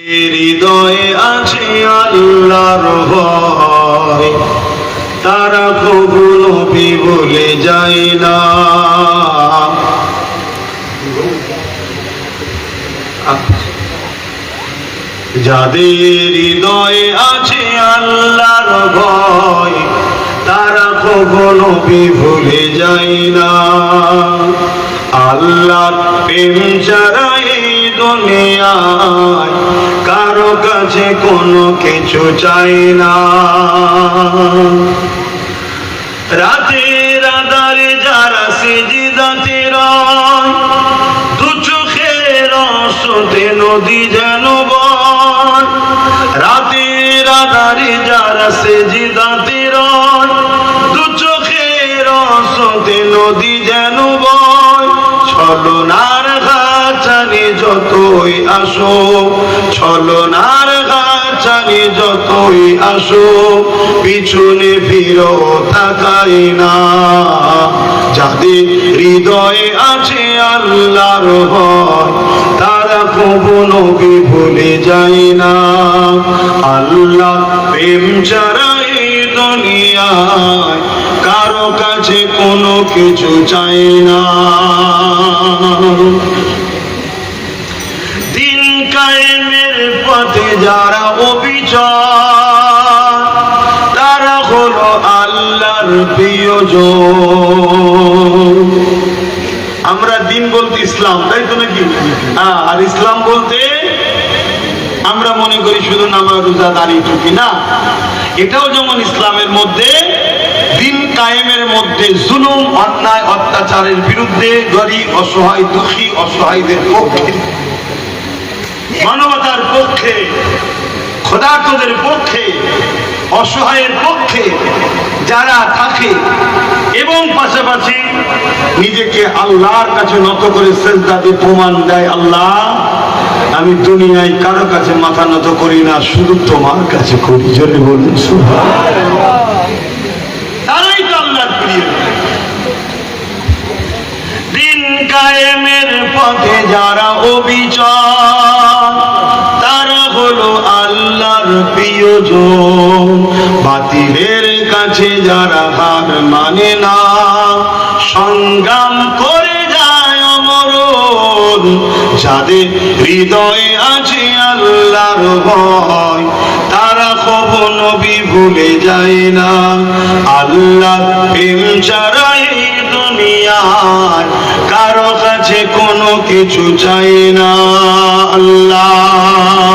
হৃদয়ে আছে আল্লাহর ভয়, তারা কখনো ভুলে যায় না। যাদের হৃদয়ে আছে আল্লাহর ভয়, তারা কখনো ভুলে যায় না। আল্লাহর প্রেম ছাড়া এই দুনিয়ায় কারো কাছে কোনো কিছু চাই না। রাতের আঁধারে যারা সিজদাতে রয়, দু চোখের অশ্রুতে নদী যেন বয়। রাতের আঁধারে যারা সিজদাতে রয়, দু চোখের অশ্রুতে নদী যেন বয়। ছলনার ঘাচানি যতই আসো, ছলনার ঘাচানি যতই আসো, পিছনে ফিরো তাকাই না। যাদের হৃদয়ে আছে আল্লাহর ভয়, তারা কখনো ভুলে যায় না। আল্লাহ প্রেম ছাড়া এই দুনিয়ায় কারো কাছে কোনো কিছু চাই না। দিন কায়েমের পথে যারা অবিচল, তারা হলো আল্লাহর প্রিয়জন। আমরা দিন বলতে ইসলাম, তাই তো নাকি? আর ইসলাম বলতে আমরা মনে করি শুধু নামাজ রোজা দাঁড়িয়ে টুকি না। এটাও যেমন ইসলামের মধ্যে, দিন কায়েমের মধ্যে জুলুম অন্যায় অত্যাচারের বিরুদ্ধে গরিব অসহায় দুঃখী অসহায়দের পক্ষে, মানবতার পক্ষে, খোদার্তদের পক্ষে, অসহায়ের পক্ষে যারা থাকে এবং পাশাপাশি নিজেকে আল্লাহর কাছে নত করে সিজদা দিয়ে প্রমাণ দেয়, আল্লাহ আমি দুনিয়ায় কারো কাছে মাথা নত করি না, শুধু তোমার কাছে করি। জোরে বলুন সুবহানাল্লাহ। তারাই তো আল্লাহর প্রিয়। দিন কায়েমের পথে যারা অবিচল, তারা হলো আল্লাহর প্রিয়জন। বাতিলের কাছে যারা হার মানে না, সংগ্রাম করে যায় অমরণ। যাদের হৃদয়ে আছে আল্লাহর ভয়, তারা কখনো ভুলে যায় না। আল্লাহ প্রেম ছাড়া এই দুনিয়ায় কারো কাছে কোনো কিছু চাই না। আল্লাহ